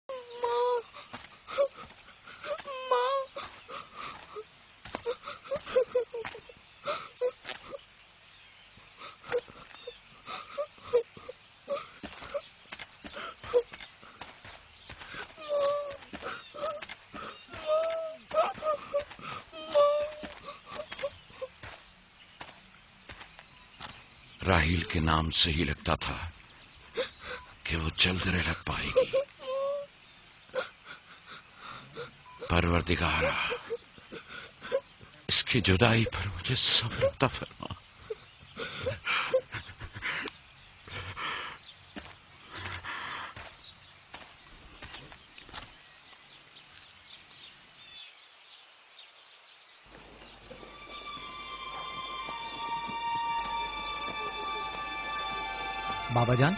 ماں ماں راہیل کے نام سے ہی لگتا تھا کہ وہ جلد رہ پائے گی۔ پروردگارا، اس کی جدائی پر مجھے صبر عطا فرما۔ بابا جان،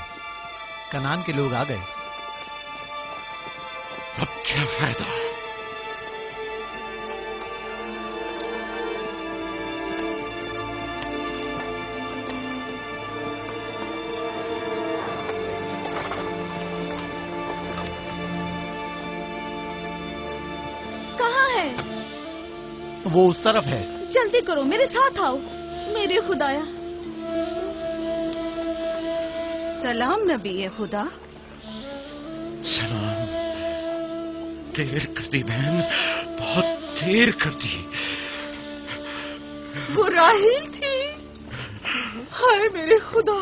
کنان کے لوگ آ گئے۔ اب کیا فائدہ؟ کہاں ہے؟ وہ اس طرف ہے۔ جلدی کرو، میرے ساتھ آؤ میرے خدایا۔ سلام نبی خدا۔ سلام۔ دیر کر دی بہن، بہت دیر کر دی۔ وہ راہیل تھی؟ ہائے میرے خدا!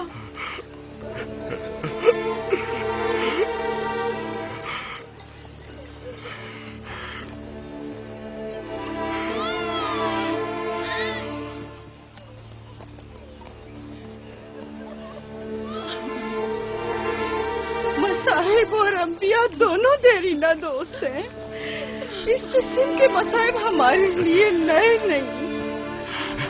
مصائب اور انبیاء دونوں دیرینہ دوست ہیں۔ اس قسم کے مصائب ہمارے لیے نئے نہیں۔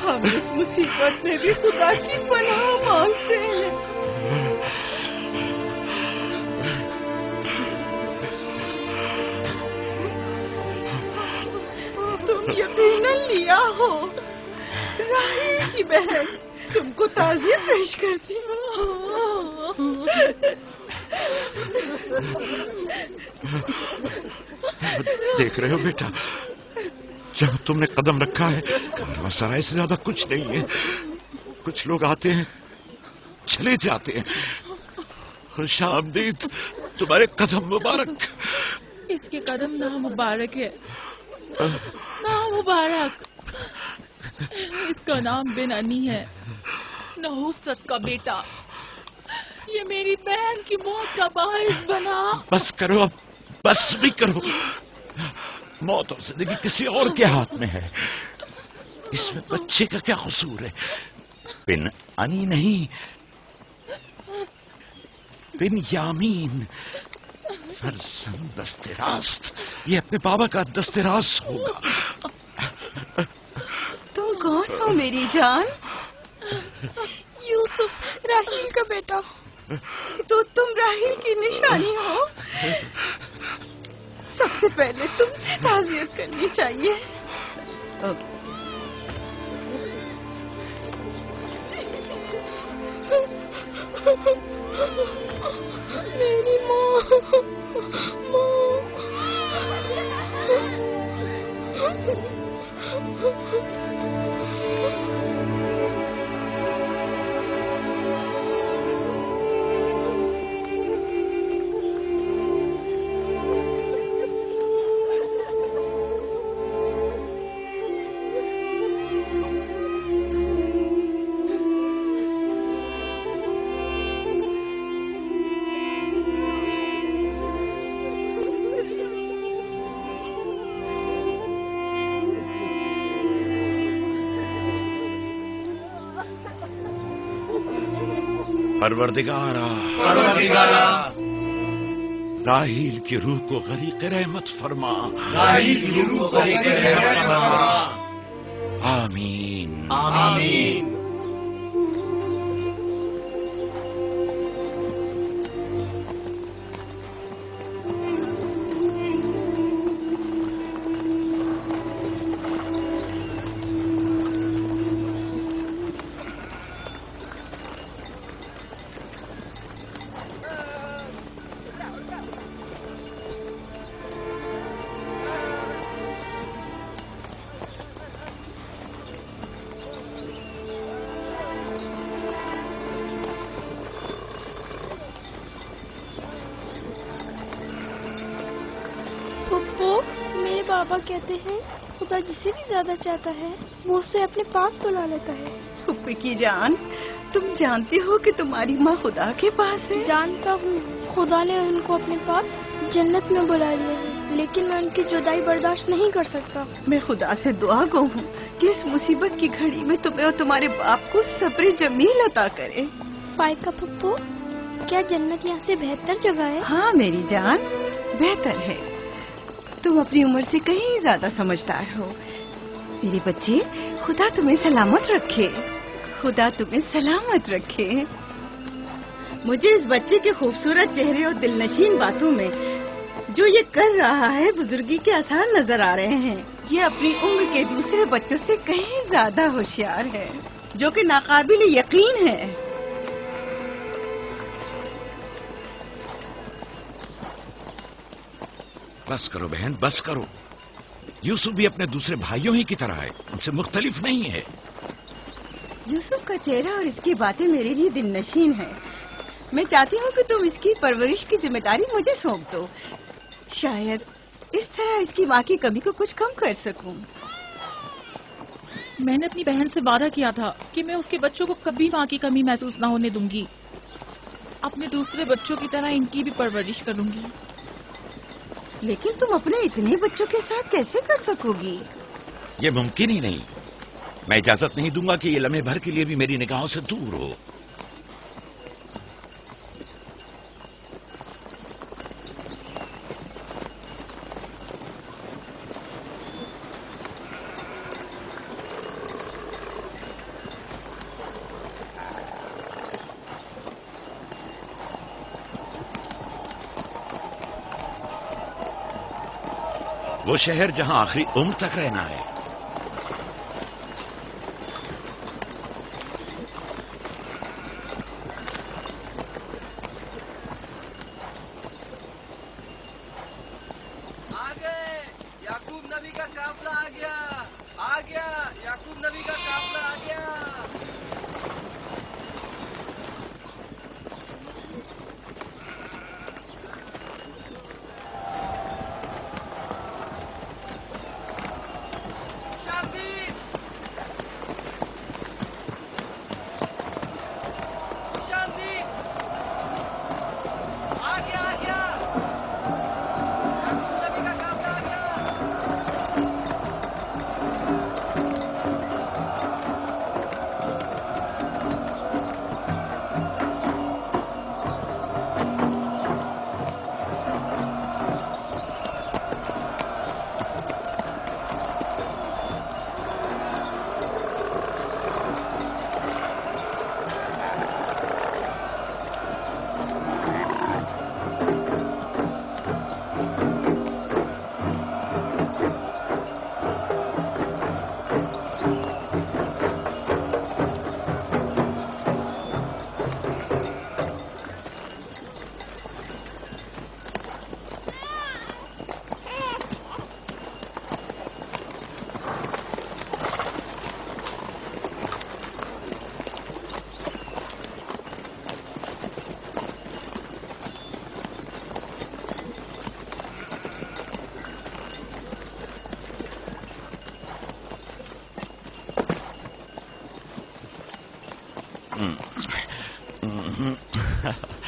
ہم اس مصیبت میں بھی خدا کی پناہ مانگتے ہیں۔ تم یقیناً لیا ہو، راہیل کی بہن تم کو تعزیت پیش کرتی ہوں۔ دیکھ رہے ہو بیٹا، جہاں تم نے قدم رکھا ہے کارواں سرائے سے زیادہ کچھ نہیں ہے۔ کچھ لوگ آتے ہیں چلے جاتے ہیں۔ خوش آمدید تمہارے قدم مبارک۔ اس کے قدم نامبارک ہے، نامبارک۔ اس کا نام بن انی ہے، نحوست کا بیٹا۔ یہ میری بہن کی موت کا باعث بنا۔ بس کرو، اب بس بھی کرو۔ موت اور زندگی کسی اور کے ہاتھ میں ہے، اس میں بچے کا کیا قصور ہے؟ بن انی نہیں، بن یامین، فرزند دست راست۔ یہ اپنے بابا کا دست راست ہوگا۔ تم کون ہو میری جان؟ یوسف، راہیل کا بیٹا۔ تو تم راہیل کی نشانی ہو؟ سب سے پہلے تم سے تعزیت کرنی چاہیے۔ میری ماں، پروردگارا، راہیل کی روح کو غریق رحمت فرما۔ آمین آمین۔ पापا कहते हैं खुदा जिसे भी ज्यादा चाहता है वो उसे अपने पास बुला लेता है। फुप्पी की जान, तुम जानती हो कि तुम्हारी माँ खुदा के पास है? जानता हूँ, खुदा ने उनको अपने पास जन्नत में बुला लिया है, लेकिन मैं उनकी जुदाई बर्दाश्त नहीं कर सकता। मैं खुदा से दुआ गो हूँ कि इस मुसीबत की घड़ी में तुम्हें और तुम्हारे बाप को सब्र जमील अता करे। फाइका पप्पू, क्या जन्नत यहाँ से बेहतर जगह है? हाँ मेरी जान, बेहतर है। तुम अपनी उम्र से कहीं ज्यादा समझदार हो। मेरे बच्चे, खुदा तुम्हें सलामत रखे। खुदा तुम्हें सलामत रखे। मुझे इस बच्चे के खूबसूरत चेहरे और दिलनशीन बातों में जो ये कर रहा है बुजुर्गी के आसार नजर आ रहे हैं। ये अपनी उम्र के दूसरे बच्चों से कहीं ज्यादा होशियार है, जो कि नाकाबिल यकीन है। बस करो बहन, बस करो। यूसुफ भी अपने दूसरे भाइयों ही की तरह है, उनसे मुख्तलिफ नहीं है। यूसुफ का चेहरा और इसकी बातें मेरे लिए दिलनशीन है। मैं चाहती हूँ कि तुम इसकी परवरिश की जिम्मेदारी मुझे सौंप दो। शायद इस तरह इसकी माँ की कमी को कुछ कम कर सकूं। मैंने अपनी बहन से वादा किया था कि मैं उसके बच्चों को कभी माँ की कमी महसूस न होने दूंगी। अपने दूसरे बच्चों की तरह इनकी भी परवरिश करूंगी। लेकिन तुम अपने इतने बच्चों के साथ कैसे कर सकोगी? ये मुमकिन ही नहीं। मैं इजाजत नहीं दूंगा कि ये लम्हे भर के लिए भी मेरी निगाहों से दूर हो। वो शहर जहां आखिरी उम्र तक रहना है। आ गए, याकूब नबी का काफला आ गया, आ गया, याकूब नबी का काफला आ गया।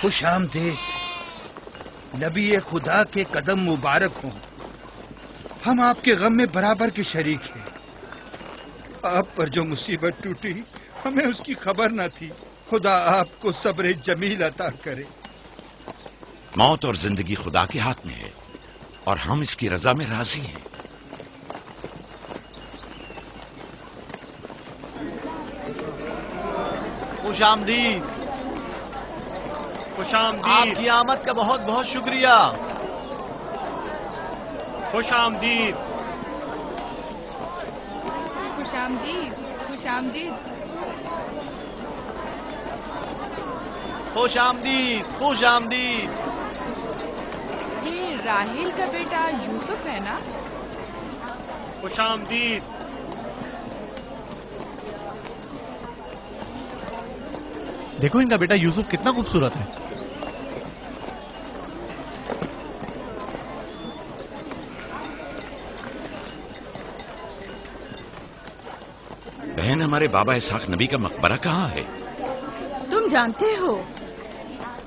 खुश आमदीद, नबी खुदा के कदम मुबारक हों। हम आपके गम में बराबर के शरीक हैं। आप पर जो मुसीबत टूटी हमें उसकी खबर न थी। खुदा आपको सब्र जमील अता करे। मौत और जिंदगी खुदा के हाथ में है और हम इसकी रजा में राजी हैं। खुश आमदीद। खुश आमदीद। आपकी आमद का बहुत बहुत शुक्रिया। खुश आमदीद। खुश आमदीद, खुश आमदीद। खुश आमदीद, खुश आमदीद। ये राहेल का बेटा यूसुफ है ना? खुश आमदीद। देखो इनका बेटा यूसुफ कितना खूबसूरत है। हमारे बाबा इसहाक नबी का मकबरा कहाँ है? तुम जानते हो,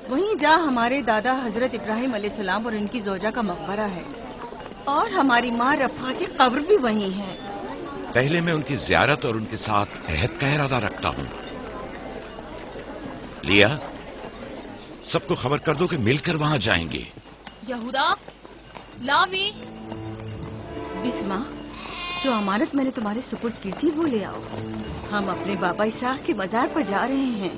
वहीं जहाँ हमारे दादा हजरत इब्राहिम अलैहिस्सलाम और इनकी जोजा का मकबरा है, और हमारी माँ रफ़ा की कब्र भी वहीं है। पहले मैं उनकी ज़ियारत और उनके साथ अहद का इरादा रखता हूँ। लिया, सबको खबर कर दो कि मिलकर वहाँ जाएंगे। यहूदा, लावी, बिस्मा, जो अमानत मैंने तुम्हारे सुपुर्द की थी वो ले आओ। हम अपने बाबा इसहाक के मजार पर जा रहे हैं।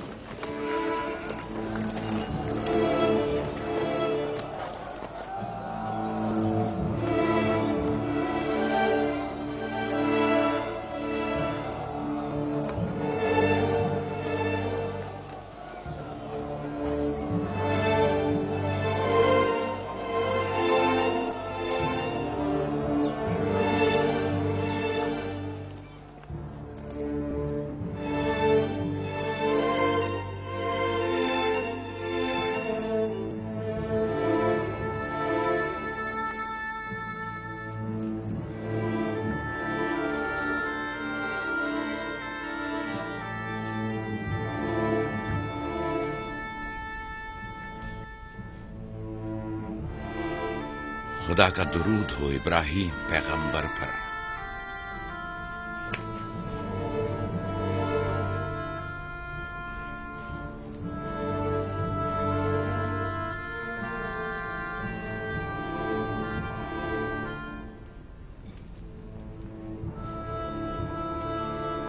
खुदा का दुरूद हो इब्राहिम पैगंबर पर।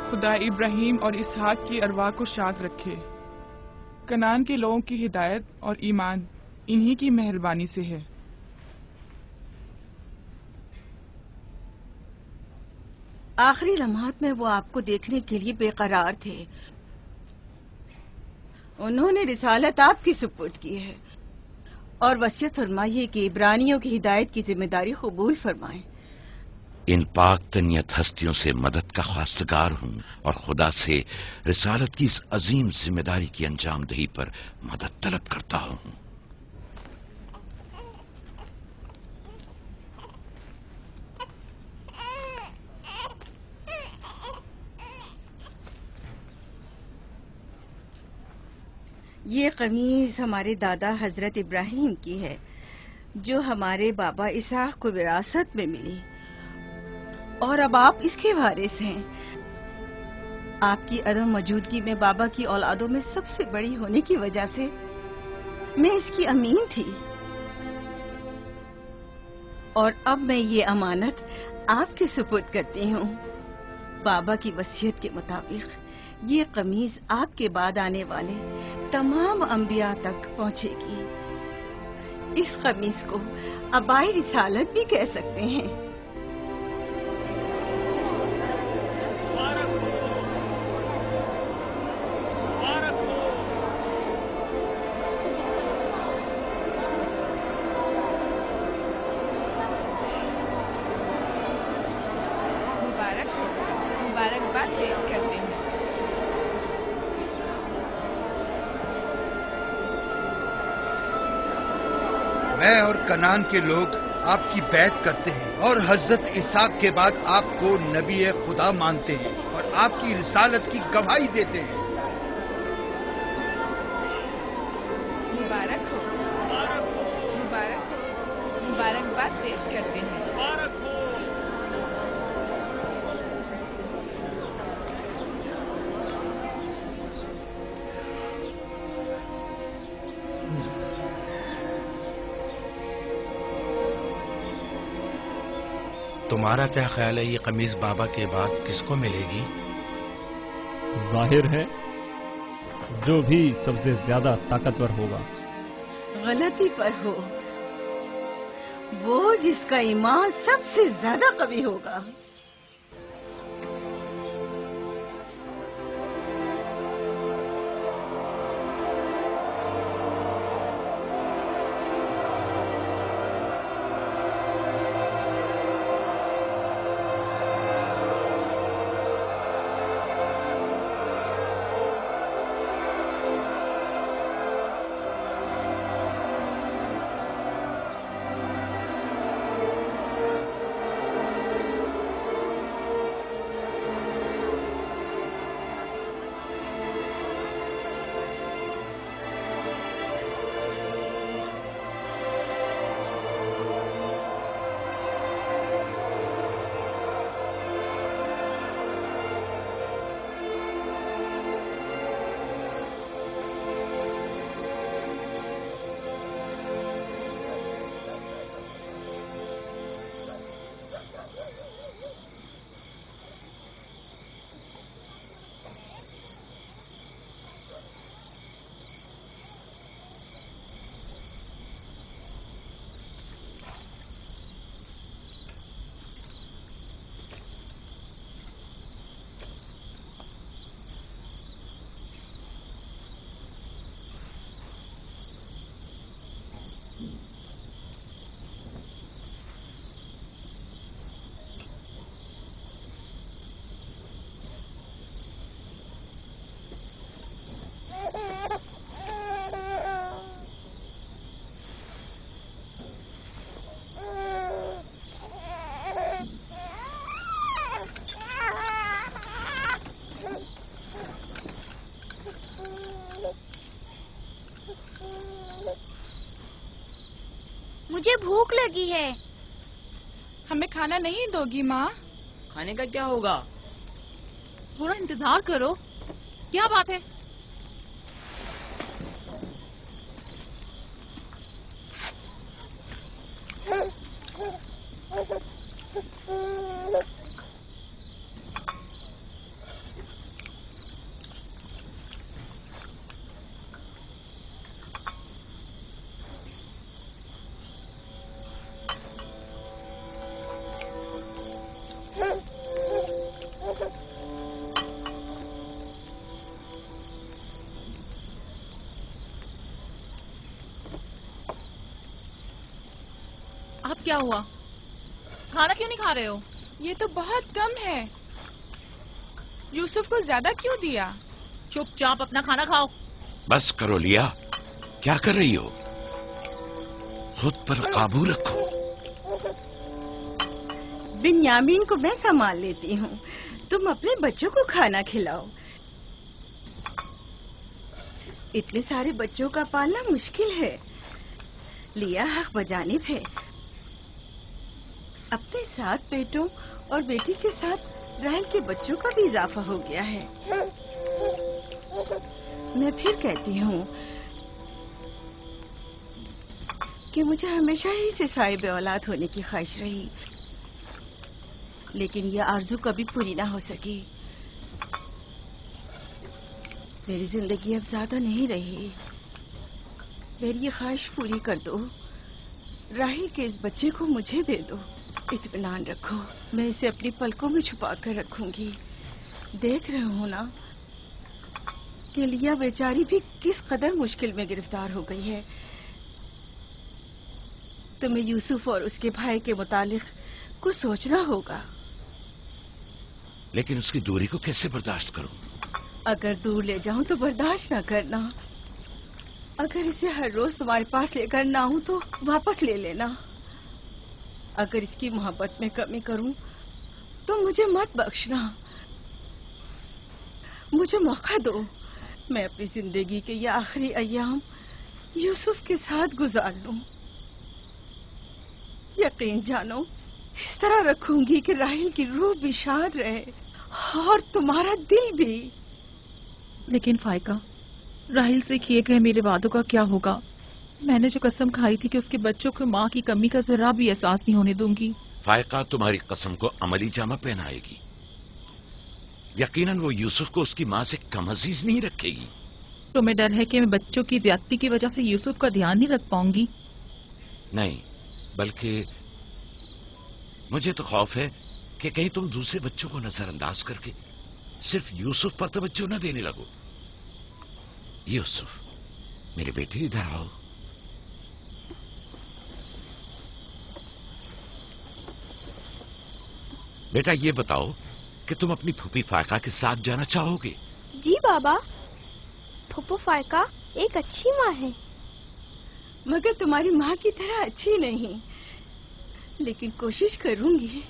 खुदा इब्राहिम और इसहाक की अरवाह को शाद रखे। कनान के लोगों की हिदायत और ईमान इन्हीं की मेहरबानी से है। आखिरी लम्हात में वो आपको देखने के लिए बेकरार थे। उन्होंने रिसालत आपकी सुपुर्द की है और वसीयत फरमाइए कि इब्रानियों की हिदायत की जिम्मेदारी कबूल फरमाएं। इन पाक तनियत हस्तियों से मदद का ख्वास्तगार हूँ और खुदा से रिसालत की इस अजीम जिम्मेदारी की अंजामदही पर मदद तलब करता हूँ। ये कमीज हमारे दादा हजरत इब्राहिम की है, जो हमारे बाबा इसहाक को विरासत में मिली, और अब आप इसके वारिस हैं। आपकी अदम मौजूदगी में बाबा की औलादों में सबसे बड़ी होने की वजह से मैं इसकी अमीन थी, और अब मैं ये अमानत आपके सुपुर्द करती हूँ। बाबा की वसीयत के मुताबिक ये कमीज आपके बाद आने वाले तमाम अंबिया तक पहुँचेगी। इस कमीज को अबाई रिसालत भी कह सकते हैं। मुबारकबाद पेश करते हैं। मैं और कनान के लोग आपकी बैत करते हैं और हजरत इसहाक के बाद आपको नबी खुदा मानते हैं और आपकी रिसालत की गवाही देते हैं। मुबारक हो, मुबारकबाद पेश करते हैं। तुम्हारा क्या ख्याल है, ये कमीज बाबा के बाद किसको मिलेगी? जाहिर है जो भी सबसे ज्यादा ताकतवर होगा। गलती पर हो, वो जिसका ईमान सबसे ज्यादा कवी होगा। मुझे भूख लगी है। हमें खाना नहीं दोगी माँ? खाने का क्या होगा? थोड़ा इंतजार करो। क्या बात है? अब क्या हुआ? खाना क्यों नहीं खा रहे हो? ये तो बहुत कम है। यूसुफ को ज्यादा क्यों दिया? चुपचाप अपना खाना खाओ। बस करो लिया, क्या कर रही हो? खुद पर काबू रखो। बिन्यामीन को मैं संभाल लेती हूँ, तुम अपने बच्चों को खाना खिलाओ। इतने सारे बच्चों का पालना मुश्किल है। लिया हक बजानिब है। अपने 7 बेटों और बेटी के साथ राहेल के बच्चों का भी इजाफा हो गया है। मैं फिर कहती हूँ कि मुझे हमेशा ही से साहिब औलाद होने की ख्वाहिश रही, लेकिन यह आरज़ू कभी पूरी ना हो सकी। मेरी जिंदगी अब ज्यादा नहीं रही। मेरी ये ख्वाहिश पूरी कर दो। राहेल के इस बच्चे को मुझे दे दो। इत्मीनान रखो, मैं इसे अपनी पलकों में छुपा कर रखूंगी। देख रहे हो ना कि लिया बेचारी भी किस कदर मुश्किल में गिरफ्तार हो गई है। तुम्हें यूसुफ और उसके भाई के मुतालिक कुछ सोचना होगा। लेकिन उसकी दूरी को कैसे बर्दाश्त करूं? अगर दूर ले जाऊं तो बर्दाश्त न करना। अगर इसे हर रोज तुम्हारे पास लेकर ना आऊं तो वापस ले लेना। अगर इसकी मोहब्बत में कमी करूं तो मुझे मत बख्शना। मुझे मौका दो, मैं अपनी जिंदगी के ये आखिरी अय्याम यूसुफ के साथ गुजार लूं। यकीन जानो, इस तरह रखूंगी कि राहेल की रूह भी शाद रहे और तुम्हारा दिल भी। लेकिन फाइका, राहेल से किए गए मेरे वादों का क्या होगा? मैंने जो कसम खाई थी कि उसके बच्चों को माँ की कमी का जरा भी एहसास नहीं होने दूंगी। फायका तुम्हारी कसम को अमली जामा पहनाएगी। यकीनन वो यूसुफ को उसकी माँ से कम अजीज नहीं रखेगी। तुम्हें डर है कि मैं बच्चों की ज्यादती की वजह से यूसुफ का ध्यान नहीं रख पाऊंगी? नहीं, बल्कि मुझे तो खौफ है कि कहीं तुम दूसरे बच्चों को नजरअंदाज करके सिर्फ यूसुफ पर तवज्जो न देने लगो। यूसुफ, मेरे बेटे, इधर आओ। बेटा, ये बताओ कि तुम अपनी फूफी फायका के साथ जाना चाहोगे? जी बाबा, फूफू फायका एक अच्छी माँ है। मगर तुम्हारी माँ की तरह अच्छी नहीं, लेकिन कोशिश करूंगी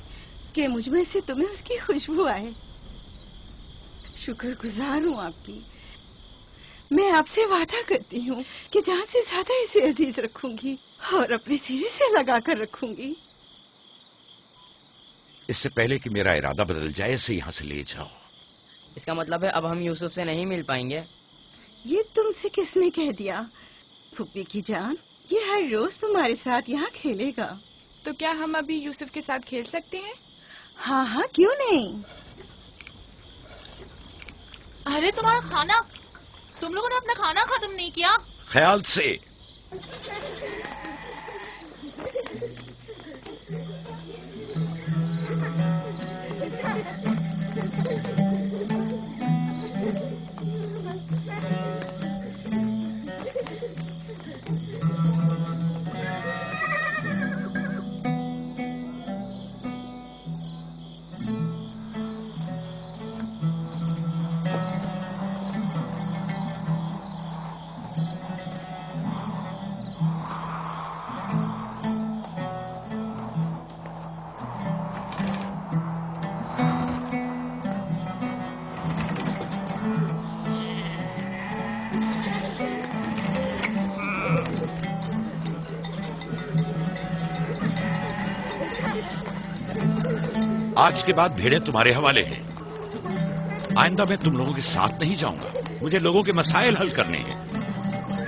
कि मुझमें से तुम्हें उसकी खुशबू आए। शुक्रगुजार हूँ आपकी। मैं आपसे वादा करती हूँ कि जान से ज्यादा इसे अजीज रखूंगी और अपने सीने से लगा कर रखूंगी। इससे पहले कि मेरा इरादा बदल जाए, इसे यहाँ से ले जाओ। इसका मतलब है अब हम यूसुफ से नहीं मिल पाएंगे? ये तुमसे किसने कह दिया? फूफी की जान, ये हर रोज तुम्हारे साथ यहाँ खेलेगा। तो क्या हम अभी यूसुफ के साथ खेल सकते हैं? हाँ हाँ, क्यों नहीं। अरे तुम्हारा खाना, तुम लोगों ने अपना खाना खत्म नहीं किया? ख्याल से। आज के बाद भेड़ें तुम्हारे हवाले हैं। आइंदा मैं तुम लोगों के साथ नहीं जाऊंगा। मुझे लोगों के मसाइल हल करने हैं,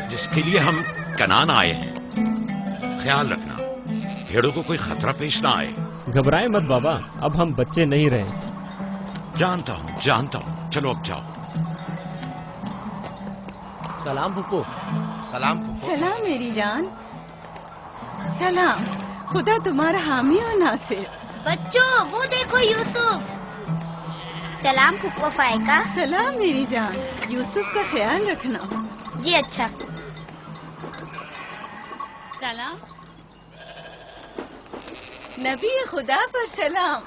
जिसके लिए हम कनान आए हैं। ख्याल रखना भेड़ों को कोई खतरा पेश ना आए। घबराए मत बाबा, अब हम बच्चे नहीं रहे। जानता हूं। चलो अब जाओ। सलाम फुप्पो। सलाम फुप्पो। सलाम मेरी जान। सलाम। खुदा तुम्हारा हामी और नासिर। बच्चों वो देखो यूसुफ। सलाम फुप्पो फायका। सलाम मेरी जान। यूसुफ का ख्याल रखना। जी अच्छा। सलाम। नबी खुदा पर सलाम।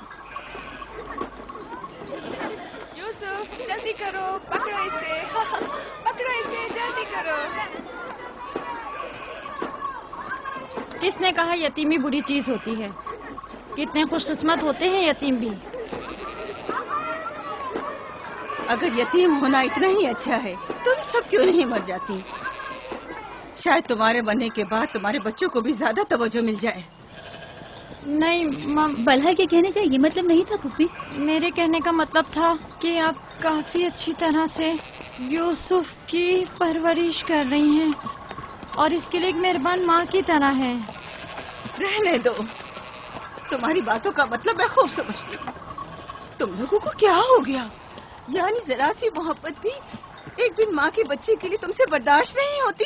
यूसुफ जल्दी करो, पकड़ो इसे। पकड़ो इसे, जल्दी करो। किसने कहा यतीमी बुरी चीज होती है? कितने खुशकिस्मत होते हैं यतीम भी। अगर यतीम होना इतना ही अच्छा है, तुम सब क्यों नहीं मर जाती? शायद तुम्हारे बनने के बाद तुम्हारे बच्चों को भी ज्यादा तवज्जो मिल जाए। नहीं बल्हा के कहने का ये मतलब नहीं था पुप्पी। मेरे कहने का मतलब था कि आप काफी अच्छी तरह से यूसुफ की परवरिश कर रही हैं और इसके लिए एक मेहरबान माँ की तरह है। रहने दो, तुम्हारी बातों का मतलब मैं खूब समझती हूँ। तुम लोगों को क्या हो गया? यानी जरा सी मोहब्बत भी एक दिन माँ के बच्चे के लिए तुमसे बर्दाश्त नहीं होती?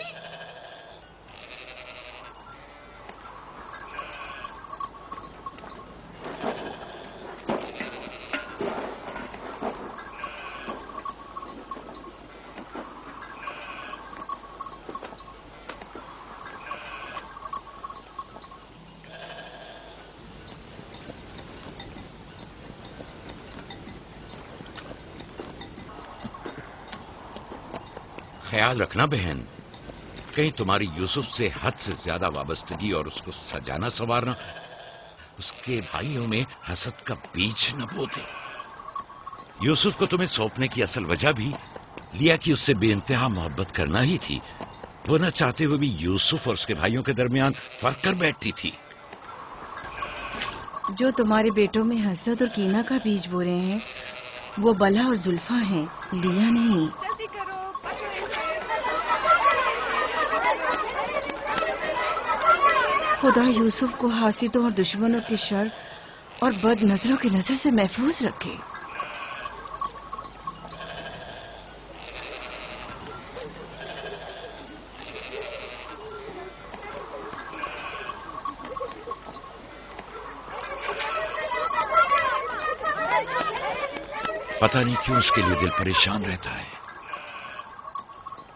ख्याल रखना बहन, कहीं तुम्हारी यूसुफ से हद से ज्यादा वाबस्तगी और उसको सजाना संवारना उसके भाइयों में हसद का बीज न बो दे। यूसुफ को तुम्हें सौंपने की असल वजह भी लिया कि उससे बेइंतहा मोहब्बत करना ही थी। वो न चाहते हुए भी यूसुफ और उसके भाइयों के दरमियान फर्क कर बैठती थी। जो तुम्हारे बेटों में हसद और कीना का बीज बो रहे हैं, वो बला और जुल्फा हैं, लिया नहीं। जल्दी करो, पकड़ो इसे। खुदा यूसुफ को हासिदों और दुश्मनों की शर और बद नजरों की नजर से महफूज रखे। पता नहीं क्यों उसके लिए दिल परेशान रहता है।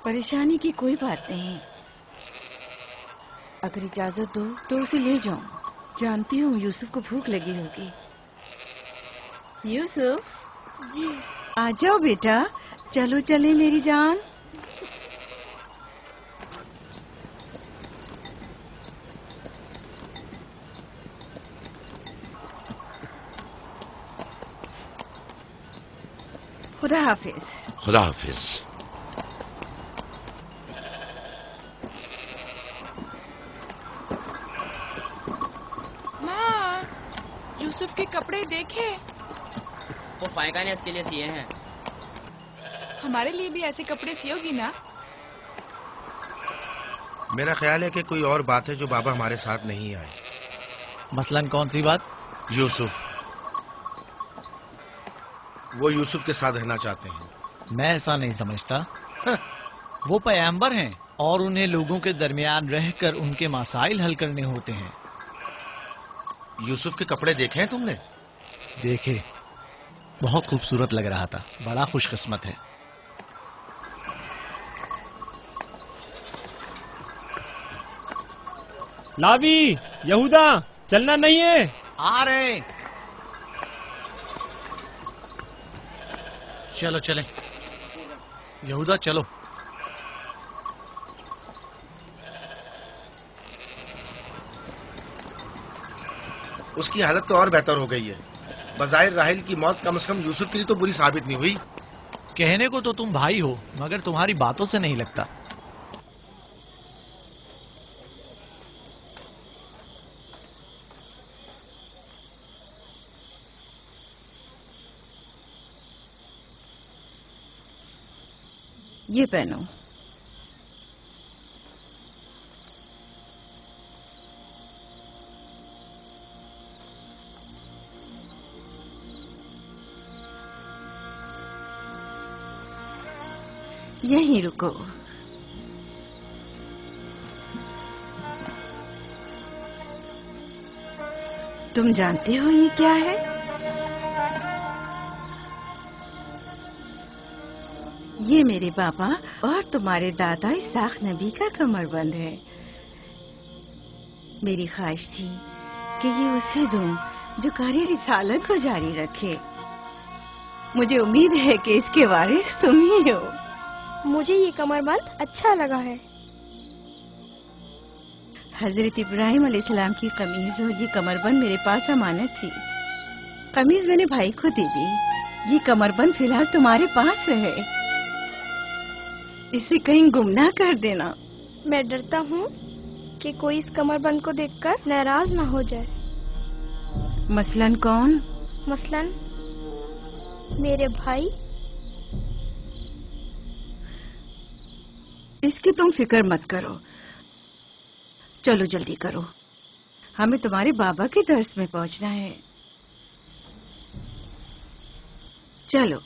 परेशानी की कोई बात नहीं। अगर इजाजत दो तो उसे ले जाऊं। जानती हूँ यूसुफ को भूख लगी होगी। यूसुफ जी। आ जाओ बेटा, चलो चले मेरी जान। खुदा हाफिज। खुदा हाफिज। माँ, यूसुफ के कपड़े देखे। वो फायका ने इसके लिए सिए हैं। हमारे लिए भी ऐसे कपड़े सियोगी ना? मेरा ख्याल है कि कोई और बात है जो बाबा हमारे साथ नहीं आए। मसलन कौन सी बात? यूसुफ। वो यूसुफ के साथ रहना चाहते हैं। मैं ऐसा नहीं समझता। वो पैगंबर हैं और उन्हें लोगों के दरमियान रहकर उनके मसाइल हल करने होते हैं। यूसुफ के कपड़े देखे हैं तुमने? देखे, बहुत खूबसूरत लग रहा था। बड़ा खुशकिस्मत है। लावी, यहूदा, चलना नहीं है। आ रहे। चलो चले। यहूदा चलो। उसकी हालत तो और बेहतर हो गई है। बज़ाहिर राहिल की मौत कम से कम यूसुफ के लिए तो बुरी साबित नहीं हुई। कहने को तो तुम भाई हो, मगर तुम्हारी बातों से नहीं लगता। ये पहनो। यहीं रुको। तुम जानते हो ये क्या है? ये मेरे पापा और तुम्हारे दादा इसाक नबी का कमरबंद है। मेरी ख्वाहिश थी कि ये उसे दूं जो कार्य रिसालत को जारी रखे। मुझे उम्मीद है कि इसके वारिस तुम ही हो। मुझे ये कमरबंद अच्छा लगा है। हजरत इब्राहिम अलैहिस्सलाम की कमीज और ये कमरबंद मेरे पास अमानत थी। कमीज मैंने भाई को दे दी। ये कमरबंद फिलहाल तुम्हारे पास है। इसे कहीं गुम ना कर देना। मैं डरता हूँ कि कोई इस कमरबंद को देखकर नाराज ना हो जाए। मसलन कौन? मसलन मेरे भाई। इसकी तुम फिक्र मत करो। चलो जल्दी करो, हमें तुम्हारे बाबा के दर्स में पहुंचना है। चलो।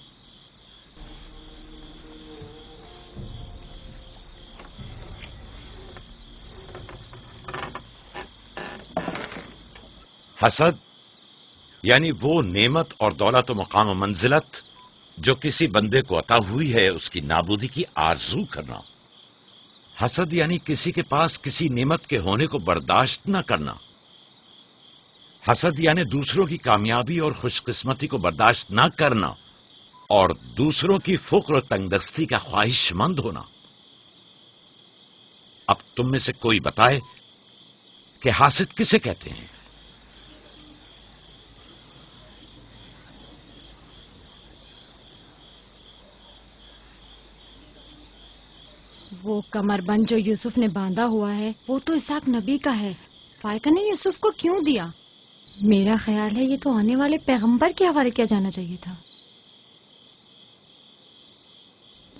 हसद यानी वो नेमत और दौलत व मकाम व मंजिलत जो किसी बंदे को अता हुई है, उसकी नाबूदी की आरजू करना। हसद यानी किसी के पास किसी नेमत के होने को बर्दाश्त न करना। हसद यानी दूसरों की कामयाबी और खुशकिस्मती को बर्दाश्त न करना और दूसरों की फुक्र और तंगदस्ती का ख्वाहिशमंद होना। अब तुम में से कोई बताए कि हासिद किसे कहते हैं? वो कमरबंद जो यूसुफ ने बांधा हुआ है वो तो इसाक नबी का है। फायका ने यूसुफ को क्यों दिया? मेरा ख्याल है ये तो आने वाले पैगंबर के हवाले किया जाना चाहिए था।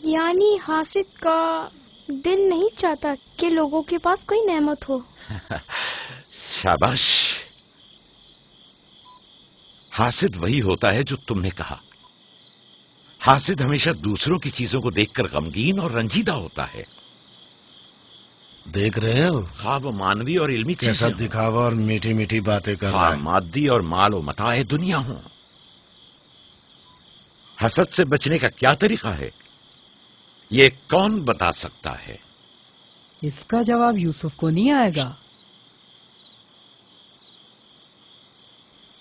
यानी हासिद का दिल नहीं चाहता कि लोगों के पास कोई नेमत हो। शाबाश। हासिद वही होता है जो तुमने कहा। हासिद हमेशा दूसरों की चीजों को देखकर गमगीन और रंजीदा होता है। देख रहे हो? हाँ, वो मानवी और इल्मी कैसा दिखावा और मीठी मीठी बातें कर रहा है। मादी और माल व मताए दुनिया हो। हसद से बचने का क्या तरीका है, ये कौन बता सकता है? इसका जवाब यूसुफ को नहीं आएगा।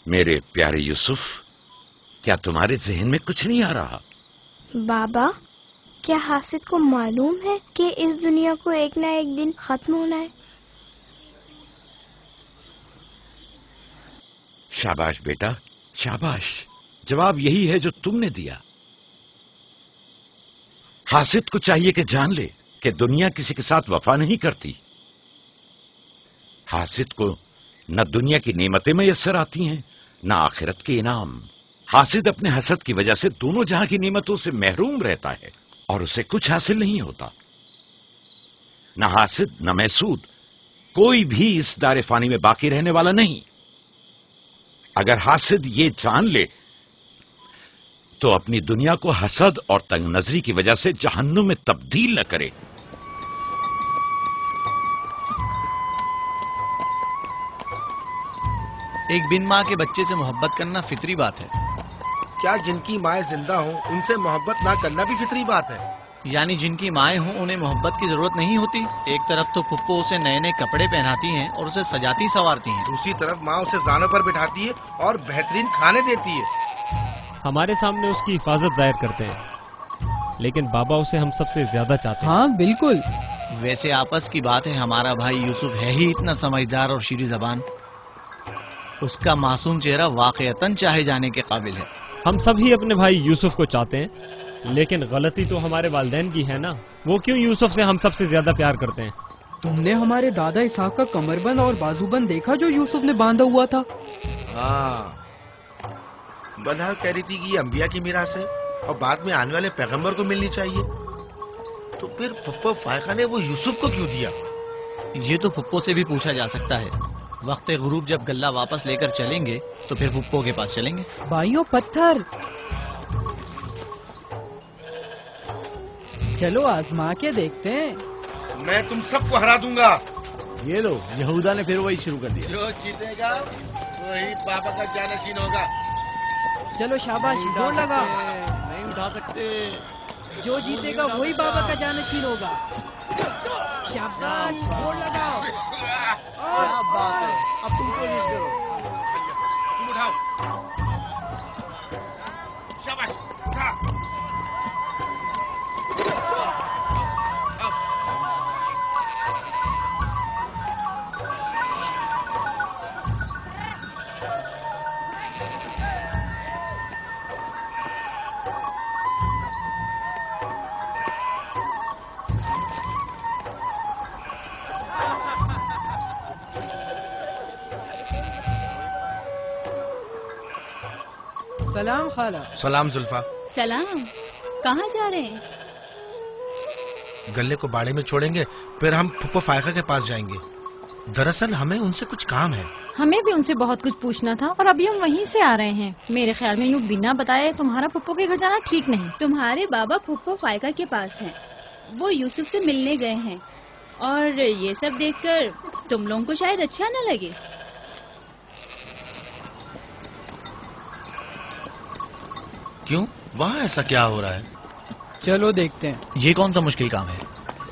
मेरे प्यारे यूसुफ, क्या तुम्हारे जहन में कुछ नहीं आ रहा? बाबा, क्या हासिद को मालूम है कि इस दुनिया को एक ना एक दिन खत्म होना है? शाबाश बेटा, शाबाश। जवाब यही है जो तुमने दिया। हासिद को चाहिए कि जान ले कि दुनिया किसी के साथ वफा नहीं करती। हासिद को न दुनिया की नेमतें मैसर आती हैं, न आखिरत के इनाम। हासिद अपने हसद की वजह से दोनों जहां की नेमतों से महरूम रहता है और उसे कुछ हासिल नहीं होता। न हासिद न महसूद, कोई भी इस दारे फानी में बाकी रहने वाला नहीं। अगर हासिद ये जान ले तो अपनी दुनिया को हसद और तंग नजरी की वजह से जहन्नुम में तब्दील न करे। एक बिन माँ के बच्चे से मोहब्बत करना फितरी बात है। क्या जिनकी माएँ जिंदा हों उनसे मोहब्बत ना करना भी फितरी बात है? यानी जिनकी माएँ हों उन्हें मोहब्बत की जरूरत नहीं होती। एक तरफ तो फुप्पो उसे नए नए कपड़े पहनाती हैं और उसे सजाती संवारती हैं, दूसरी तरफ माँ उसे जानों पर बिठाती है और बेहतरीन खाने देती है। हमारे सामने उसकी हिफाजत जाहिर करते हैं, लेकिन बाबा उसे हम सबसे ज्यादा चाहते हैं। हाँ बिल्कुल। वैसे आपस की बात है, हमारा भाई यूसुफ है ही इतना समझदार और शीरी जबान। उसका मासूम चेहरा वाकईतन चाहे जाने के काबिल है। हम सभी अपने भाई यूसुफ को चाहते हैं, लेकिन गलती तो हमारे वालिदैन की है ना। वो क्यों यूसुफ से हम सबसे ज्यादा प्यार करते हैं? तुमने हमारे दादा इसाक का कमरबंद और बाजूबंद देखा जो यूसुफ ने बांधा हुआ था? हाँ, बदहा कह रही थी कि ये अंबिया की मीरास है और बाद में आने वाले पैगंबर को मिलनी चाहिए। तो फिर पप्पो फायका ने वो यूसुफ को क्यों दिया? ये तो पुप्पो से भी पूछा जा सकता है। वक्त गुरूब जब गल्ला वापस लेकर चलेंगे तो फिर पुप्पो के पास चलेंगे। भाइयों पत्थर, चलो आजमा के देखते हैं। मैं तुम सबको हरा दूंगा। ये लो, यहूदा ने फिर वही शुरू कर दिया। जो जीतेगा वही बाबा का जानशीन होगा। चलो शाबाश, जोर लगा। नहीं उठा सकते। जो जीतेगा वही बाबा का जानशीन होगा। शाबाश, जोर लगाओ। क्या बात है, अब तुम कोशिश करो। तुम उठाओ। शाबाश, उठा। सलाम खाला। सलाम जुल्फा। सलाम। कहाँ जा रहे हैं? गल्ले को बाड़े में छोड़ेंगे, फिर हम फुप्पो फायका के पास जाएंगे। दरअसल हमें उनसे कुछ काम है। हमें भी उनसे बहुत कुछ पूछना था और अभी हम वहीं से आ रहे हैं। मेरे ख्याल में यूँ बिना बताए तुम्हारा पुप्पो के घर जाना ठीक नहीं। तुम्हारे बाबा फुप्पो फायका के पास हैं। वो यूसुफ से मिलने गए हैं और ये सब देखकर तुम लोगों को शायद अच्छा न लगे। क्यों? वहाँ ऐसा क्या हो रहा है? चलो देखते हैं। ये कौन सा मुश्किल काम है?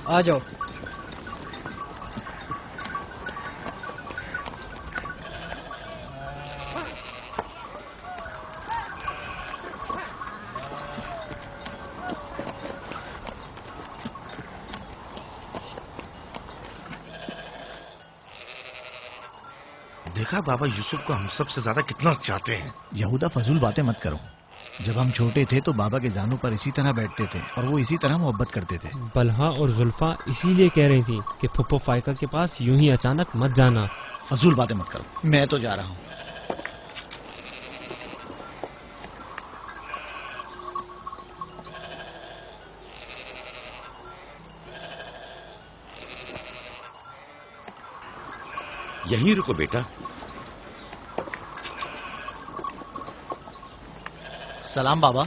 आ जाओ। देखा बाबा यूसुफ को हम सबसे ज्यादा कितना चाहते हैं। यहूदा फजूल बातें मत करो। जब हम छोटे थे तो बाबा के जानों पर इसी तरह बैठते थे और वो इसी तरह मोहब्बत करते थे। बलहा और जुल्फा इसीलिए कह रही थी कि फुप्पो फायका के पास यूं ही अचानक मत जाना। फजूल बातें मत करो, मैं तो जा रहा हूँ। यहीं रुको बेटा। सलाम बाबा।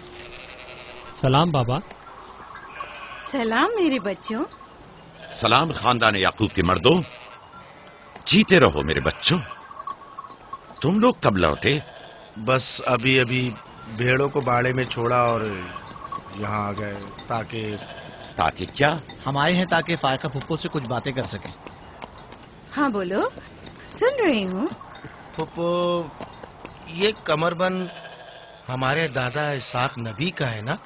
सलाम बाबा। सलाम मेरे बच्चों। सलाम खानदान याकूब के मर्दों। जीते रहो मेरे बच्चों। तुम लोग कब लौटे? बस अभी अभी भेड़ों को बाड़े में छोड़ा और यहाँ आ गए। ताकि क्या? हम आए हैं ताकि फायका फुप्पो से कुछ बातें कर सकें। हाँ बोलो, सुन रही हूँ। फुप्पो, ये कमरबंद हमारे दादा इसाक नबी का है ना?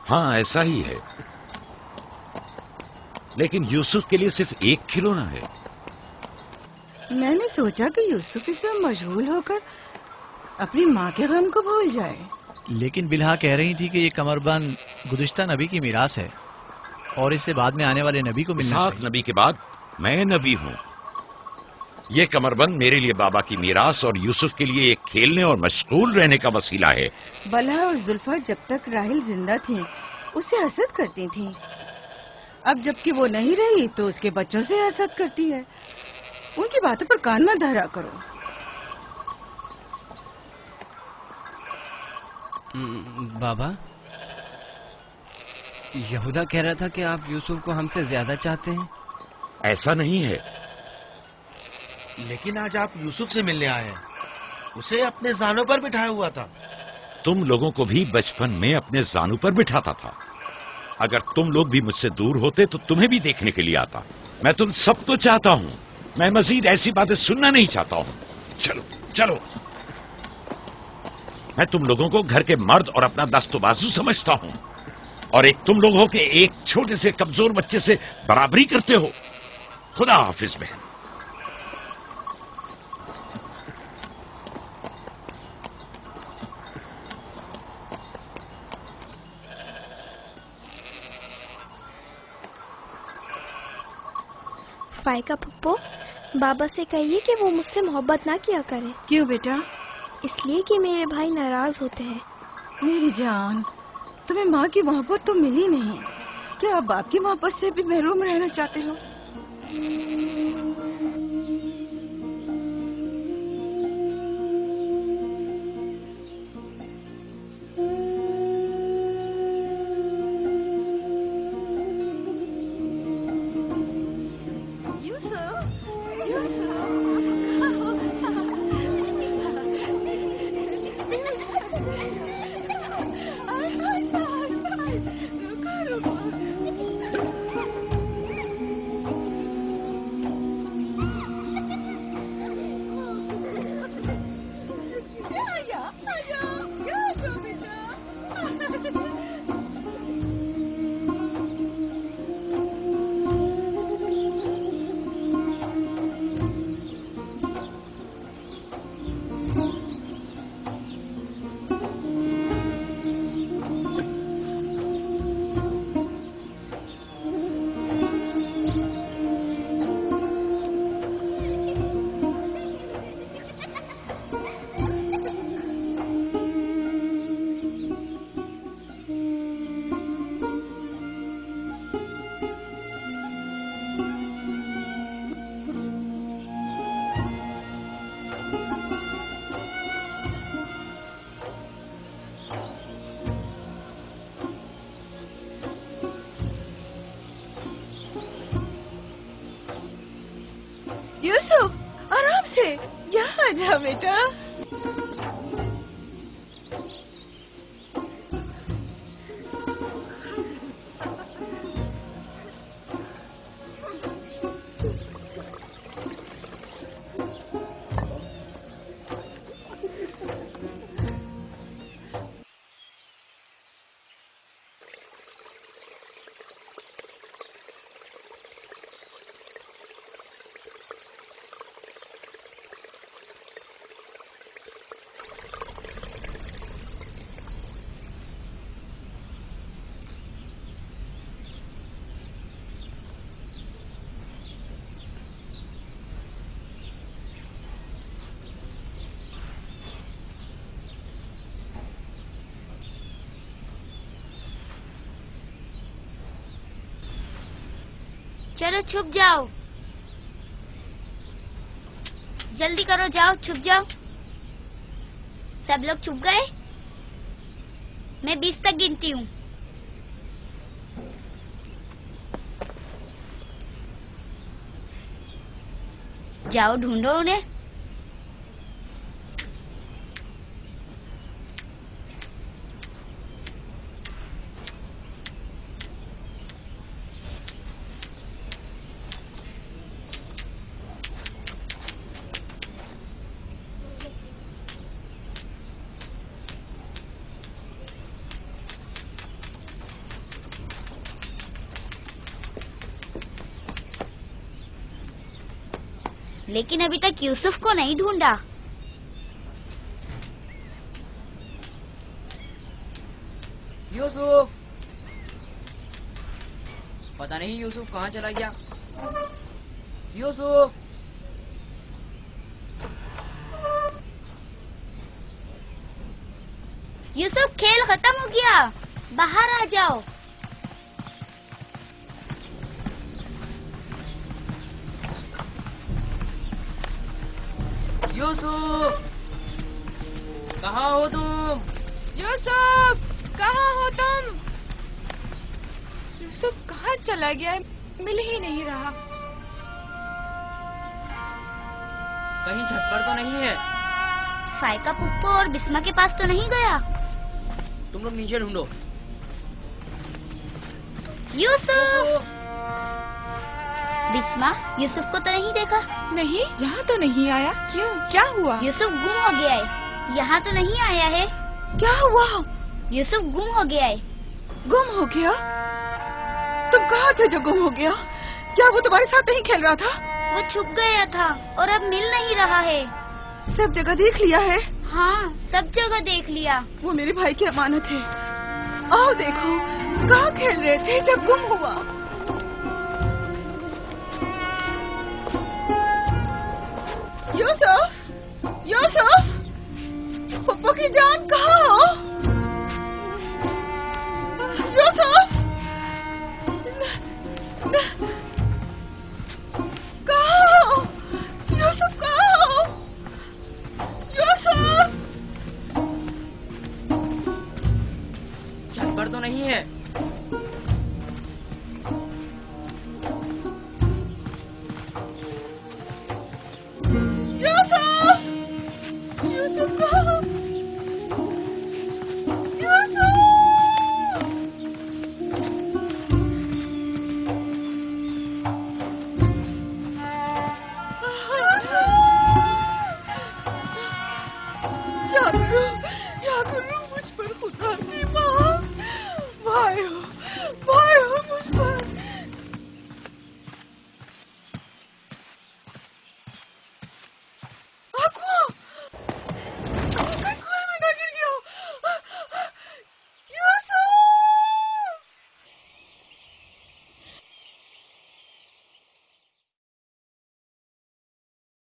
हाँ ऐसा ही है, लेकिन यूसुफ के लिए सिर्फ एक खिलौना है। मैंने सोचा कि यूसुफ इसे मशगूल होकर अपनी माँ के गम को भूल जाए। लेकिन बिलहा कह रही थी कि ये कमरबंद गुज़िश्ता नबी की मीरास है और इससे बाद में आने वाले नबी को मिलना चाहिए। इसाक नबी के बाद मैं नबी हूँ। ये कमरबंद मेरे लिए बाबा की मीरास और यूसुफ के लिए एक खेलने और मशगूल रहने का वसीला है। बलहा और जुल्फा जब तक राहिल जिंदा थी उसे हसद करती थी। अब जबकि वो नहीं रही तो उसके बच्चों से हसद करती है। उनकी बातों पर कान मत धरा करो। बाबा, यहूदा कह रहा था कि आप यूसुफ को हमसे ज्यादा चाहते हैं। ऐसा नहीं है। लेकिन आज आप यूसुफ से मिलने आए हैं। उसे अपने जानों पर बिठाया हुआ था। तुम लोगों को भी बचपन में अपने जानों पर बिठाता था। अगर तुम लोग भी मुझसे दूर होते तो तुम्हें भी देखने के लिए आता। मैं तुम सबको चाहता हूँ। मैं मजीद ऐसी बातें सुनना नहीं चाहता हूँ। चलो चलो। मैं तुम लोगों को घर के मर्द और अपना दस्तो बाजू समझता हूँ और एक तुम लोगों के एक छोटे से कमजोर बच्चे से बराबरी करते हो। खुदा हाफिज बहन। फायका पप्पो, बाबा से कहिए कि वो मुझसे मोहब्बत ना किया करे। क्यों बेटा? इसलिए कि मेरे भाई नाराज होते हैं। मेरी जान, तुम्हें माँ की मोहब्बत तो मिली नहीं। क्या आप बाप की मोहब्बत से भी महरूम रहना चाहते हो? यूसुफ, आराम से, यहाँ आ जा बेटा। चलो छुप जाओ, जल्दी करो, जाओ छुप जाओ। सब लोग छुप गए? मैं 20 तक गिनती हूँ। जाओ ढूंढो उन्हें। लेकिन अभी तक यूसुफ को नहीं ढूंढा। यूसुफ, पता नहीं यूसुफ कहाँ चला गया। यूसुफ, यूसुफ, खेल खत्म हो गया, बाहर आ जाओ। यूसुफ, कहाँ हो तुम? यूसुफ, कहाँ हो तुम? यूसुफ कहाँ चला गया है? मिल ही नहीं रहा। कहीं छत पर तो नहीं है? फायका पुप्पो और बिस्मा के पास तो नहीं गया? तुम लोग नीचे ढूंढो। यूसुफ, बिस्मा, यूसुफ को तो नहीं देखा? नहीं, यहाँ तो नहीं आया। क्यों, क्या हुआ? यूसुफ गुम हो गया है। यहाँ तो नहीं आया है। क्या हुआ? यूसुफ गुम हो गया है। गुम हो गया? तुम कहाँ थे जो गुम हो गया? क्या वो तुम्हारे साथ नहीं खेल रहा था? वो छुप गया था और अब मिल नहीं रहा है। सब जगह देख लिया है? हाँ, सब जगह देख लिया। वो मेरे भाई की अमानत है। आओ देखो, कहाँ खेल रहे थे जब गुम हुआ? यूसुफ, यूसुफ, पप्पू की जान कहाँ